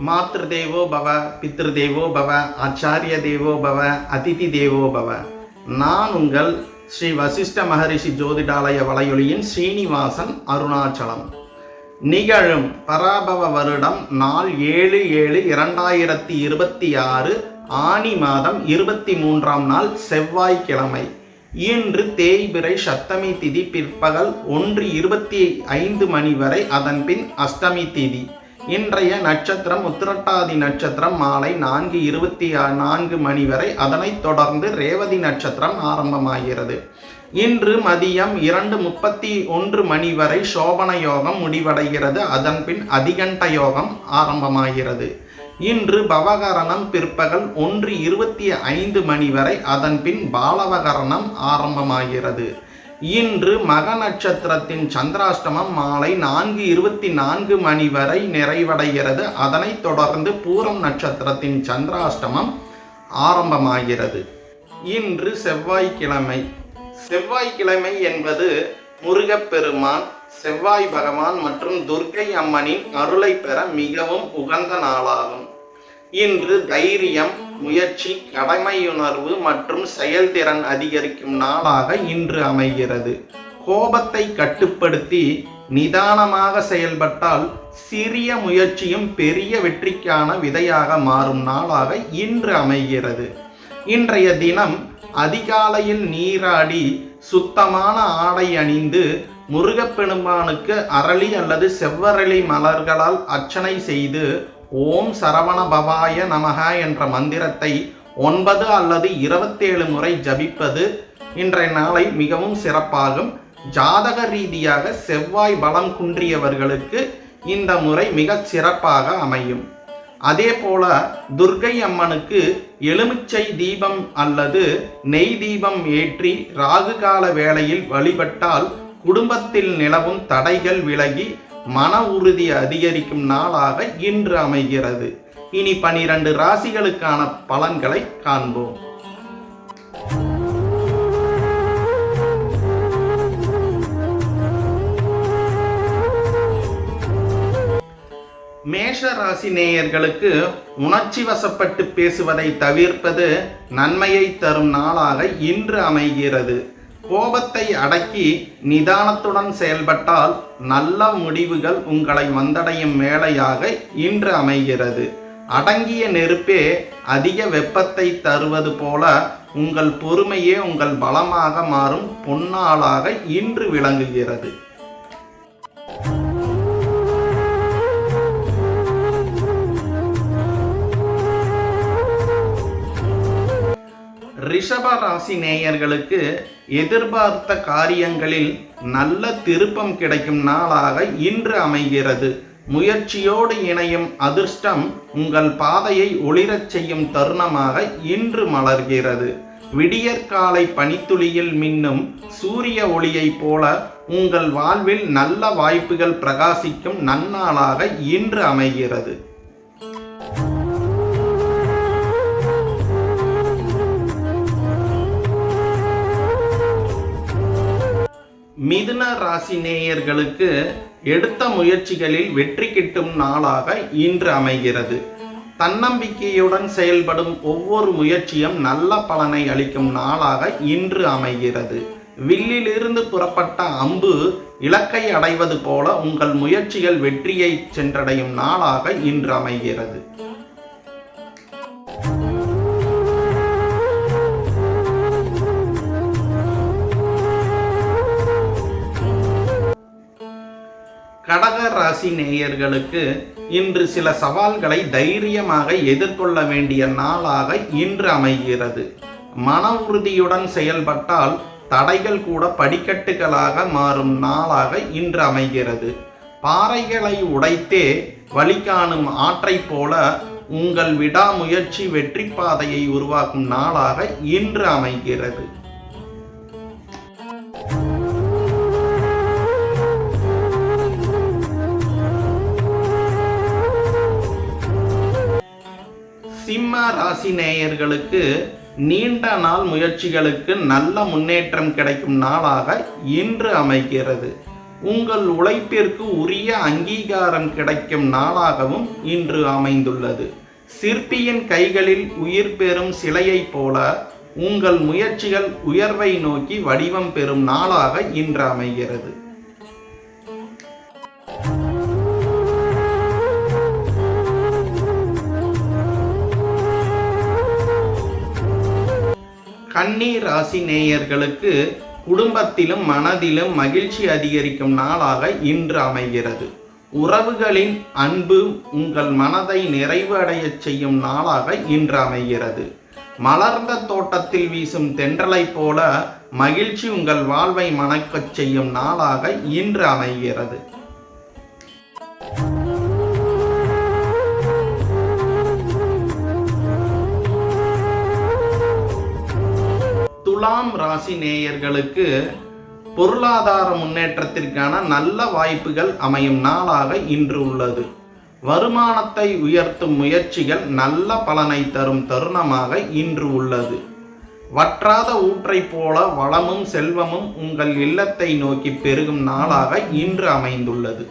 மாத்ருதேவோ பவ, பித்ருதேவோ பவ, ஆச்சாரிய தேவோ பவ, அதிதி தேவோ பவ. நான் உங்கள் ஸ்ரீ வசிஷ்ட மகரிஷி ஜோதிடாலய வலையொலியின் ஸ்ரீனிவாசன், அருணாச்சலம். நிகழும் பராபவ வருடம் நாள் 7/7/2026 ஆனி மாதம் 23ஆம் நாள் செவ்வாய்க்கிழமை. இன்று தேய்பிறை சப்தமி திதி பிற்பகல் 1:25 மணி வரை, அதன் பின் அஷ்டமி திதி. இன்றைய நட்சத்திரம் உத்திரட்டாதி நட்சத்திரம் மாலை 4:24 மணி வரை, அதனைத் தொடர்ந்து ரேவதி நட்சத்திரம் ஆரம்பமாகிறது. இன்று மதியம் 2:31 மணி வரை சோபன யோகம் முடிவடைகிறது. அதன் பின் அதிகண்ட யோகம் ஆரம்பமாகிறது. இன்று பவகரணம் பிற்பகல் 1:25 மணி வரை, அதன் பின் பாலவகரணம் ஆரம்பமாகிறது. இன்று மக நட்சத்திரத்தின் சந்திராஷ்டமம் மாலை 4:24 மணி வரை நிறைவடைகிறது. அதனைத் தொடர்ந்து பூரம் நட்சத்திரத்தின் சந்திராஷ்டமம் ஆரம்பமாகிறது. இன்று செவ்வாய்க்கிழமை. செவ்வாய்க்கிழமை என்பது முருகப்பெருமான், செவ்வாய் பகவான் மற்றும் துர்க்கை அம்மனின் அருளை பெற மிகவும் உகந்த நாளாகும். இன்று தைரியம், முயற்சி, கடமையுணர்வு மற்றும் செயல்திறன் அதிகரிக்கும் நாளாக இன்று அமைகிறது. கோபத்தை கட்டுப்படுத்தி நிதானமாக செயல்பட்டால் சிறிய முயற்சியும் பெரிய வெற்றிக்கான விதையாக மாறும் நாளாக இன்று அமைகிறது. இன்றைய தினம் அதிகாலையில் நீராடி சுத்தமான ஆடை அணிந்து முருகப்பெருமானுக்கு அரளி அல்லது செவ்வரளி மலர்களால் அர்ச்சனை செய்து ஓம் சரவண பவாய நமக என்ற மந்திரத்தை 9 அல்லது 27 முறை ஜபிப்பது இன்றைய நாளை மிகவும் சிறப்பாகும். ஜாதக ரீதியாக செவ்வாய் பலம் குன்றியவர்களுக்கு இந்த முறை மிக சிறப்பாக அமையும். அதே போல துர்க்கை அம்மனுக்கு எலுமிச்சை தீபம் அல்லது நெய் தீபம் ஏற்றி ராகு கால வேளையில் வழிபட்டால் குடும்பத்தில் நிலவும் தடைகள் விலகி மன உறுதி அதிகரிக்கும் நாளாக இன்று அமைகிறது. இனி 12 ராசிகளுக்கான பலன்களை காண்போம். மேஷ ராசி நேயர்களுக்கு உணர்ச்சி வசப்பட்டு பேசுவதை தவிர்ப்பது நன்மையை தரும் நாளாக இன்று அமைகிறது. கோபத்தை அடக்கி நிதானத்துடன் செயல்பட்டால் நல்ல முடிவுகள் உங்களை வந்தடையும் வேளையாக இன்று அமைகிறது. அடங்கிய நெருப்பே அதிக வெப்பத்தை தருவது போல உங்கள் பொறுமையே உங்கள் பலமாக மாறும் பொன்னாளாக இன்று விளங்குகிறது. ரிஷப ராசி நேயர்களுக்கு எதிர்பார்த்த காரியங்களில் நல்ல திருப்பம் கிடைக்கும் நாளாக இன்று அமைகிறது. முயற்சியோடு இணையும் அதிர்ஷ்டம் உங்கள் பாதையை ஒளிரச் செய்யும் தருணமாக இன்று மலர்கிறது. விடியற்காலை பனித்துளியில் மின்னும் சூரிய ஒளியைப் போல உங்கள் வாழ்வில் நல்ல வாய்ப்புகள் பிரகாசிக்கும் நன்னாளாக இன்று அமைகிறது. மிதுன ராசி நேயர்களுக்கு எடுத்த முயற்சிகளில் வெற்றி கிட்டும் நாளாக இன்று அமைகிறது. தன்னம்பிக்கையுடன் செயல்படும் ஒவ்வொரு முயற்சியும் நல்ல பலனை அளிக்கும் நாளாக இன்று அமைகிறது. வில்லிலிருந்து புறப்பட்ட அம்பு இலக்கை அடைவது போல உங்கள் முயற்சிகள் வெற்றியை சென்றடையும் நாளாக இன்று அமைகிறது. கடக ராசி நேயர்களுக்கு இன்று சில சவால்களை தைரியமாக எதிர்கொள்ள வேண்டிய நாளாக இன்று அமைகிறது. மன உறுதியுடன் செயல்பட்டால் தடைகள் கூட படிக்கட்டுகளாக மாறும் நாளாக இன்று அமைகிறது. பாறைகளை உடைத்தே வழி காணும் ஆற்றை போல உங்கள் விடாமுயற்சி வெற்றி பாதையை உருவாக்கும் நாளாக இன்று அமைகிறது. சிம்ம ராசி நேயர்களுக்கு நீண்ட நாள் முயற்சிகளுக்கு நல்ல முன்னேற்றம் கிடைக்கும் நாளாக இன்று அமைகிறது. உங்கள் உழைப்பிற்கு உரிய அங்கீகாரம் கிடைக்கும் நாளாகவும் இன்று அமைந்துள்ளது. சிற்பியின் கைகளில் உயிர் பெறும் சிலையைப் போல உங்கள் முயற்சிகள் உயர்வை நோக்கி வடிவம் பெறும் நாளாக இன்று அமைகிறது. கன்னி ராசி நேயர்களுக்கு குடும்பத்திலும் மனதிலும் மகிழ்ச்சி அதிகரிக்கும் நாளாக இன்று அமைகிறது. உறவுகளின் அன்பு உங்கள் மனதை நிறைவு அடையச் செய்யும் நாளாக இன்று அமைகிறது. மலர்ந்த தோட்டத்தில் வீசும் தென்றலைப் போல மகிழ்ச்சி உங்கள் வாழ்வை மணக்கச் செய்யும் நாளாக இன்று அமைகிறது. துலாம் ராசி நேயர்களுக்கு பொருளாதார முன்னேற்றத்திற்கான நல்ல வாய்ப்புகள் அமையும் நாளாக இன்று உள்ளது. வருமானத்தை உயர்த்தும் முயற்சிகள் நல்ல பலனை தரும் தருணமாக இன்று உள்ளது. வற்றாத ஊற்றை போல வளமும் செல்வமும் உங்கள் இல்லத்தை நோக்கி பெருகும் நாளாக இன்று அமைந்துள்ளது.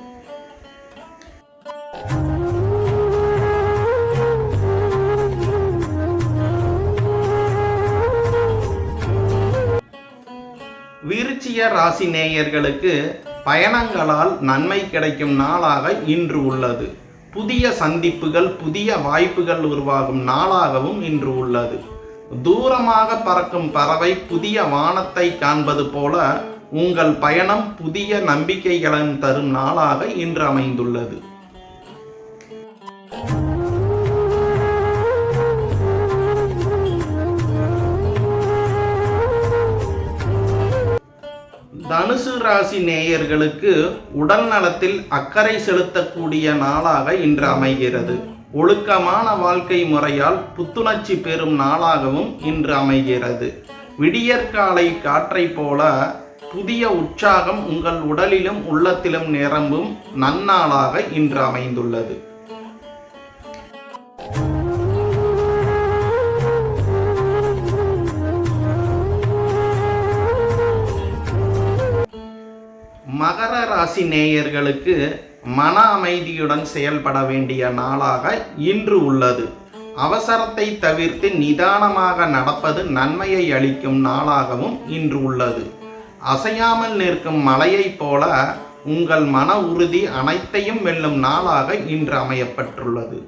விருச்சிக ராசி நேயர்களுக்கு பயணங்களால் நன்மை கிடைக்கும் நாளாக இன்று உள்ளது. புதிய சந்திப்புகள், புதிய வாய்ப்புகள் உருவாகும் நாளாகவும் இன்று உள்ளது. தூரமாக பறக்கும் பறவை புதிய வானத்தை காண்பது போல உங்கள் பயணம் புதிய நம்பிக்கைகளும் தரும் நாளாக இன்று அமைந்துள்ளது. தனுசு ராசி நேயர்களுக்கு உடல் நலத்தில் அக்கறை செலுத்தக்கூடிய நாளாக இன்று அமைகிறது. ஒழுக்கமான வாழ்க்கை முறையால் புத்துணர்ச்சி பெறும் நாளாகவும் இன்று அமைகிறது. விடியற்காலை காற்றை போல புதிய உற்சாகம் உங்கள் உடலிலும் உள்ளத்திலும் நிரம்பும் நன்னாளாக இன்று அமைந்துள்ளது. மகர ராசி நேயர்களுக்கு மன அமைதியுடன் செயல்பட வேண்டிய நாளாக இன்று உள்ளது. அவசரத்தை தவிர்த்து நிதானமாக நடப்பது நன்மையை அளிக்கும் நாளாகவும் இன்று உள்ளது. அசையாமல் நிற்கும் மலையைப் போல உங்கள் மன உறுதி அனைத்தையும் வெல்லும் நாளாக இன்று அமையப்பட்டுள்ளது.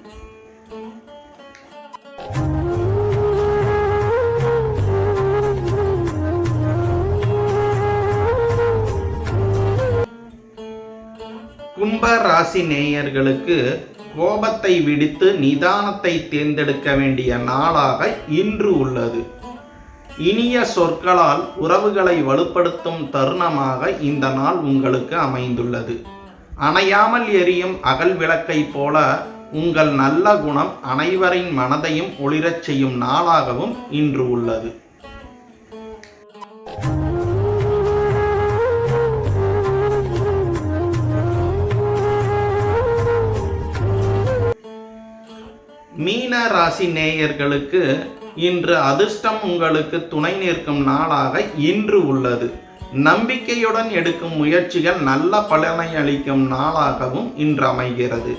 கும்ப ராசி நேயர்களுக்கு கோபத்தை விடுத்து நிதானத்தை தேர்ந்தெடுக்க வேண்டிய நாளாக இன்று உள்ளது. இனிய சொற்களால் உறவுகளை வலுப்படுத்தும் தருணமாக இந்த நாள் உங்களுக்கு அமைந்துள்ளது. அணையாமல் எரியும் அகல் விளக்கை போல உங்கள் நல்ல குணம் அனைவரின் மனதையும் ஒளிரச் செய்யும் நாளாகவும் இன்று உள்ளது. மீன ராசி நேயர்களுக்கு இன்று அதிர்ஷ்டம் உங்களுக்கு துணை நிற்கும் நாளாக இன்று உள்ளது. நம்பிக்கையுடன் எடுக்கும் முயற்சிகள் நல்ல பலனை அளிக்கும் நாளாகவும் இன்று அமைகிறது.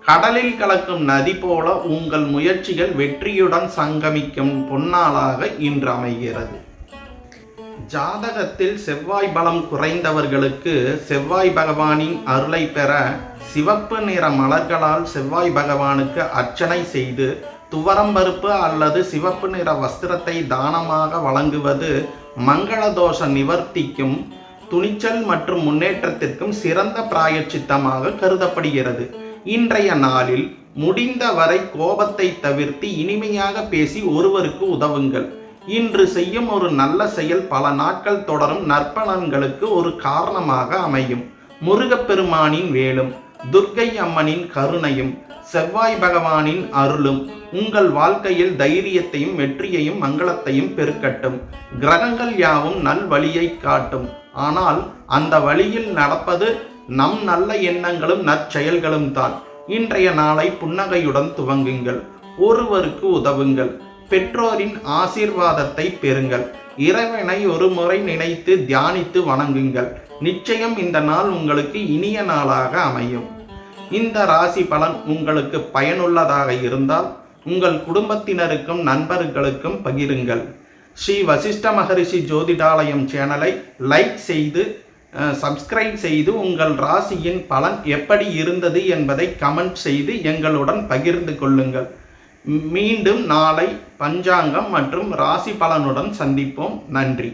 கடலில் கலக்கும் நதி போல உங்கள் முயற்சிகள் வெற்றியுடன் சங்கமிக்கும் பொன்னாளாக இன்று அமைகிறது. ஜாதகத்தில் செவ்வாய் பலம் குறைந்தவர்களுக்கு செவ்வாய் பகவானின் அருளை பெற சிவப்பு நிற மலர்களால் செவ்வாய் பகவானுக்கு அர்ச்சனை செய்து துவரம்பருப்பு அல்லது சிவப்பு நிற வஸ்திரத்தை தானமாக வழங்குவது மங்கள தோஷ நிவர்த்திக்கும் துணிச்சல் மற்றும் முன்னேற்றத்திற்கும் சிறந்த பிராயச்சித்தமாக கருதப்படுகிறது. இன்றைய நாளில் முடிந்தவரை கோபத்தை தவிர்த்து இனிமையாக பேசி ஒருவருக்கு உதவுங்கள். இன்று செய்யும் ஒரு நல்ல செயல் பல நாட்கள் தொடரும் நற்பலன்களுக்கு ஒரு காரணமாக அமையும். முருகப்பெருமானின் வேலும் துர்க்கை அம்மனின் கருணையும் செவ்வாய் பகவானின் அருளும் உங்கள் வாழ்க்கையில் தைரியத்தையும் வெற்றியையும் மங்களத்தையும் பெருக்கட்டும். கிரகங்கள் யாவும் நல் வழியை காட்டும். ஆனால் அந்த வழியில் நடப்பது நம் நல்ல எண்ணங்களும் நற்செயல்களும் தான். இன்றைய நாளை புன்னகையுடன் துவங்குங்கள். ஒருவருக்கு உதவுங்கள். பெற்றோரின் ஆசீர்வாதத்தை பெறுங்கள். இறைவனை ஒரு முறை நினைத்து தியானித்து வணங்குங்கள். நிச்சயம் இந்த நாள் உங்களுக்கு இனிய நாளாக அமையும். இந்த ராசி பலன் உங்களுக்கு பயனுள்ளதாக இருந்தால் உங்கள் குடும்பத்தினருக்கும் நண்பர்களுக்கும் பகிருங்கள். ஸ்ரீ வசிஷ்ட மகரிஷி ஜோதிடாலயம் சேனலை லைக் செய்து சப்ஸ்கிரைப் செய்து உங்கள் ராசியின் பலன் எப்படி இருந்தது என்பதை கமெண்ட் செய்து எங்களுடன் பகிர்ந்து கொள்ளுங்கள். மீண்டும் நாளை பஞ்சாங்கம் மற்றும் ராசி பலனுடன் சந்திப்போம். நன்றி.